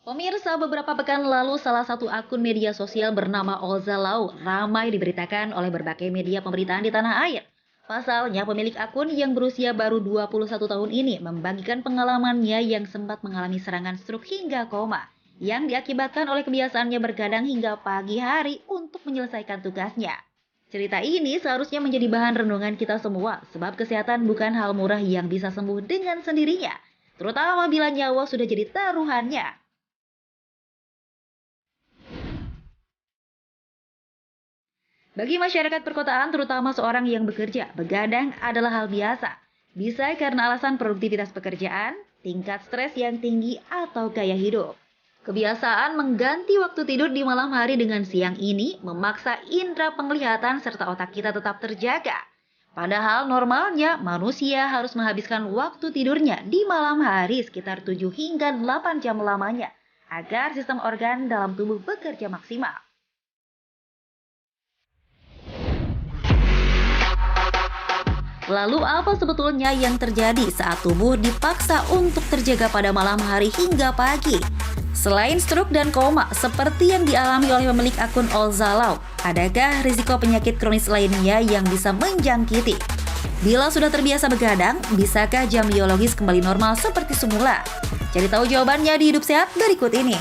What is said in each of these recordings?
Pemirsa, beberapa pekan lalu salah satu akun media sosial bernama Ozalau ramai diberitakan oleh berbagai media pemberitaan di tanah air. Pasalnya, pemilik akun yang berusia baru 21 tahun ini membagikan pengalamannya yang sempat mengalami serangan stroke hingga koma, yang diakibatkan oleh kebiasaannya bergadang hingga pagi hari untuk menyelesaikan tugasnya. Cerita ini seharusnya menjadi bahan renungan kita semua, sebab kesehatan bukan hal murah yang bisa sembuh dengan sendirinya, terutama bila nyawa sudah jadi taruhannya. Bagi masyarakat perkotaan, terutama seorang yang bekerja, begadang adalah hal biasa. Bisa karena alasan produktivitas pekerjaan, tingkat stres yang tinggi, atau gaya hidup. Kebiasaan mengganti waktu tidur di malam hari dengan siang ini memaksa indera penglihatan serta otak kita tetap terjaga. Padahal normalnya manusia harus menghabiskan waktu tidurnya di malam hari sekitar 7 hingga 8 jam lamanya agar sistem organ dalam tubuh bekerja maksimal. Lalu apa sebetulnya yang terjadi saat tubuh dipaksa untuk terjaga pada malam hari hingga pagi? Selain stroke dan koma seperti yang dialami oleh pemilik akun Olzalau, adakah risiko penyakit kronis lainnya yang bisa menjangkiti? Bila sudah terbiasa begadang, bisakah jam biologis kembali normal seperti semula? Cari tahu jawabannya di Hidup Sehat berikut ini.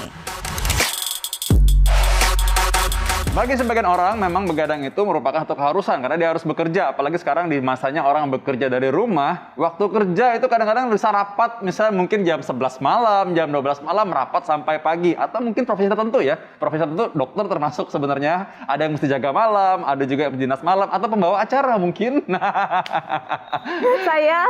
Bagi sebagian orang, memang begadang itu merupakan satu keharusan karena dia harus bekerja. Apalagi sekarang di masanya orang bekerja dari rumah. Waktu kerja itu kadang-kadang bisa rapat, misalnya mungkin jam 11 malam, jam 12 malam, rapat sampai pagi. Atau mungkin profesi tertentu ya. Profesi tertentu, dokter termasuk sebenarnya. Ada yang mesti jaga malam, ada juga yang dinas malam, atau pembawa acara mungkin. Saya.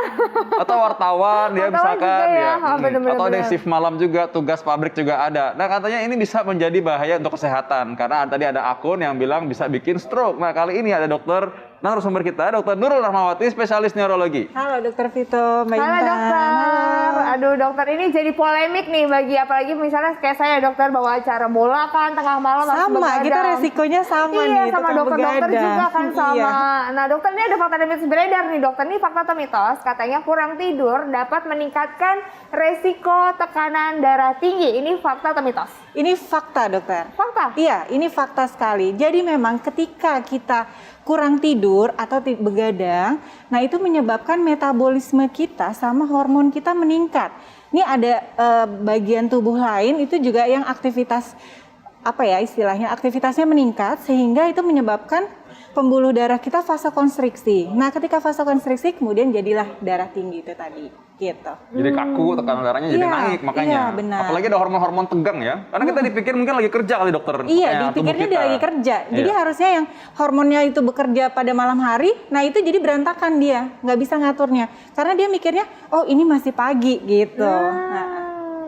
Atau wartawan, ya misalkan. Ya. Atau ada yang shift malam juga, tugas pabrik juga ada. Nah katanya ini bisa menjadi bahaya untuk kesehatan. Karena tadi ada akun yang bilang bisa bikin stroke. Nah, kali ini ada dokter narasumber kita, Dokter Nurul Rahmawati, spesialis neurologi. Halo Dokter Vito, Mbak Intan. Halo dokter. Aduh dokter, ini jadi polemik nih bagi apalagi misalnya kayak saya dokter bawa acara bola kan tengah malam harus Sama, begadang. kita resikonya sama iya, nih. Iya, sama dokter-dokter juga kan sama. Iya. Nah dokter, ini ada fakta dan mitos beredar nih dokter. Ini fakta atau mitos, katanya kurang tidur dapat meningkatkan resiko tekanan darah tinggi. Ini fakta atau mitos? Ini fakta dokter. Fakta? Iya, ini fakta sekali. Jadi memang ketika kita kurang tidur atau begadang, nah itu menyebabkan metabolisme kita sama hormon kita meningkat. Ini ada bagian tubuh lain itu juga yang aktivitas aktivitasnya meningkat sehingga itu menyebabkan pembuluh darah kita vasokonstriksi. Nah, ketika vasokonstriksi kemudian jadilah darah tinggi itu tadi, gitu. Jadi kaku, tekanan darahnya jadi naik makanya. Iya, benar. Apalagi ada hormon-hormon tegang ya. Karena kita dipikir mungkin lagi kerja kali dokter. Iya, dipikirnya dia lagi kerja. Jadi harusnya yang hormonnya itu bekerja pada malam hari, nah itu jadi berantakan dia, nggak bisa ngaturnya. Karena dia mikirnya, oh ini masih pagi gitu.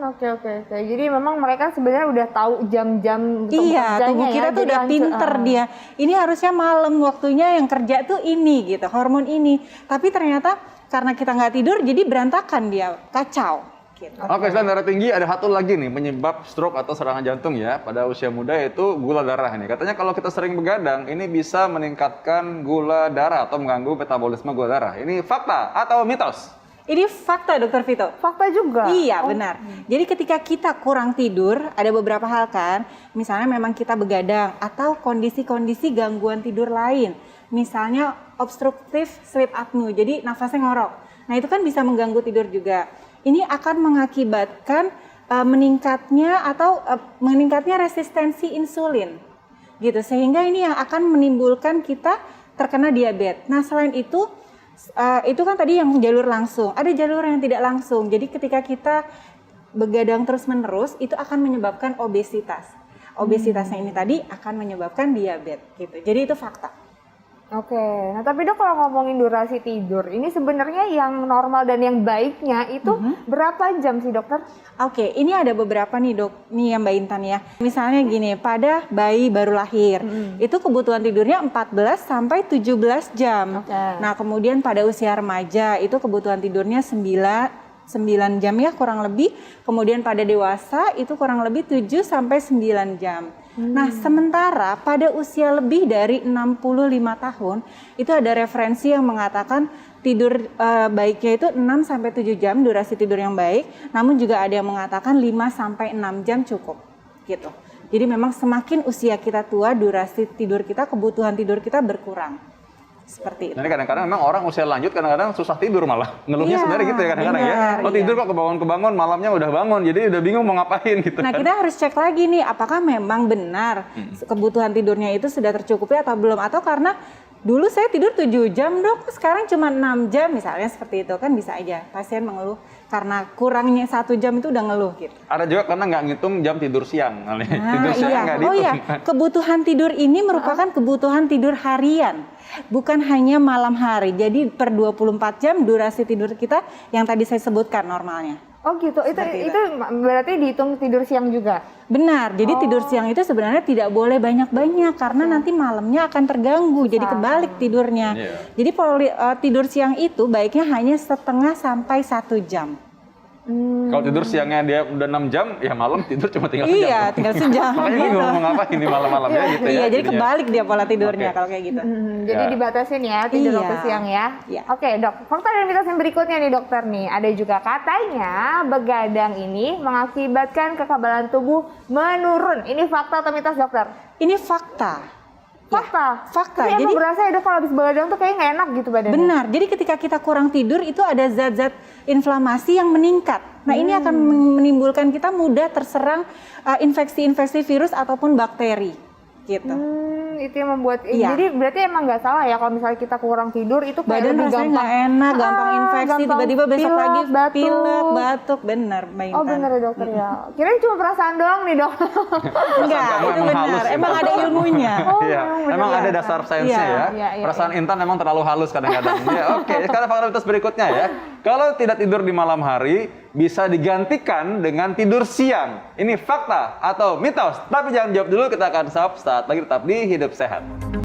Oke. Jadi memang mereka sebenarnya udah tahu jam-jam untuk iya, tubuh kita tuh udah pinter dia. Ini harusnya malam waktunya yang kerja tuh ini gitu, hormon ini. Tapi ternyata karena kita nggak tidur jadi berantakan dia, kacau. Gitu. Oke, selain darah tinggi ada satu lagi nih penyebab stroke atau serangan jantung ya pada usia muda, yaitu gula darah ini. Katanya kalau kita sering begadang ini bisa meningkatkan gula darah atau mengganggu metabolisme gula darah. Ini fakta atau mitos? Ini fakta Dokter Vito. Fakta juga? Iya, benar. Jadi ketika kita kurang tidur, ada beberapa hal kan. Misalnya memang kita begadang atau kondisi-kondisi gangguan tidur lain. Misalnya obstructive sleep apnea, jadi nafasnya ngorok. Nah itu kan bisa mengganggu tidur juga. Ini akan mengakibatkan meningkatnya resistensi insulin. Gitu, sehingga ini yang akan menimbulkan kita terkena diabetes. Nah selain itu kan tadi yang jalur langsung, ada jalur yang tidak langsung. Jadi ketika kita begadang terus-menerus, itu akan menyebabkan obesitas. Obesitasnya ini tadi akan menyebabkan diabetes gitu. Jadi itu fakta. Oke, nah tapi dok kalau ngomongin durasi tidur, ini sebenarnya yang normal dan yang baiknya itu berapa jam sih dokter? Oke, ini ada beberapa nih dok, nih yang Mbak Intan ya. Misalnya gini, pada bayi baru lahir, itu kebutuhan tidurnya 14 sampai 17 jam. Nah kemudian pada usia remaja, itu kebutuhan tidurnya 9 jam ya kurang lebih. Kemudian pada dewasa, itu kurang lebih 7 sampai 9 jam. Nah, sementara pada usia lebih dari 65 tahun, itu ada referensi yang mengatakan tidur baiknya itu 6 sampai 7 jam durasi tidur yang baik, namun juga ada yang mengatakan 5 sampai 6 jam cukup gitu. Jadi memang semakin usia kita tua, durasi tidur kita, kebutuhan tidur kita berkurang. Seperti itu. Jadi kadang-kadang memang orang usia lanjut kadang-kadang susah tidur malah. Ngeluhnya Iya, sebenarnya gitu ya kadang-kadang ya. benar, Oh tidur kok kebangun-kebangun, malamnya udah bangun. Jadi udah bingung mau ngapain gitu Nah, kan. kita harus cek lagi nih, apakah memang benar kebutuhan tidurnya itu sudah tercukupi atau belum. Atau karena dulu saya tidur 7 jam dok, sekarang cuma 6 jam misalnya, seperti itu kan bisa aja. Pasien mengeluh karena kurangnya 1 jam itu udah ngeluh gitu. Ada juga karena nggak ngitung jam tidur siang. Nah, Tidur siang nggak dihitung. Oh iya, kebutuhan tidur ini merupakan kebutuhan tidur harian, bukan hanya malam hari. Jadi per 24 jam durasi tidur kita yang tadi saya sebutkan normalnya. Oh gitu, Seperti itu berarti dihitung tidur siang juga? Benar, jadi tidur siang itu sebenarnya tidak boleh banyak-banyak karena nanti malamnya akan terganggu, jadi kebalik tidurnya. Iya. Jadi tidur siang itu baiknya hanya setengah sampai 1 jam. Kalau tidur siangnya dia udah 6 jam, ya malam tidur cuma tinggal sejam. Iya, tinggal sejam. Makanya gitu. bingung mau ngapain ini malam-malam ya gitu ya. Iya, jadi jadinya. kebalik dia pola tidurnya Oke. kalau kayak gitu. Jadi Ya. dibatasin ya tidur Iya. waktu siang ya. Iya. Oke dok, fakta dan mitos yang berikutnya nih dokter nih. Ada juga katanya begadang ini mengakibatkan kekebalan tubuh menurun. Ini fakta atau mitos dokter? Ini fakta. Fakta. Fakta. Tapi Jadi emang berasa ya dok kalau habis begadang tuh kayaknya nggak enak gitu badannya. benar. Jadi ketika kita kurang tidur itu ada zat-zat inflamasi yang meningkat. Nah, ini akan menimbulkan kita mudah terserang infeksi-infeksi virus ataupun bakteri gitu. Itu yang membuat Iya. jadi berarti emang nggak salah ya kalau misalnya kita kurang tidur itu kayak Badan lebih rasanya nggak enak, gampang infeksi, gampang tiba-tiba besok pilek, lagi batuk. pilek, batuk, benar, Mbak Oh Intan. bener ya dokter ya. Kirain cuma perasaan doang nih dok. Enggak, kamu itu emang halus benar. ya, Emang ada perasaan. ilmunya. Oh, Iya, bener emang ya. ada dasar sainsnya Iya, ya. iya, Perasaan Intan memang terlalu halus kadang-kadang. Ya, oke. Sekarang fakta mitos berikutnya ya. Kalau tidak tidur di malam hari, bisa digantikan dengan tidur siang. Ini fakta atau mitos? Tapi jangan jawab dulu, kita akan stop saat lagi tetap di Hidup Sehat.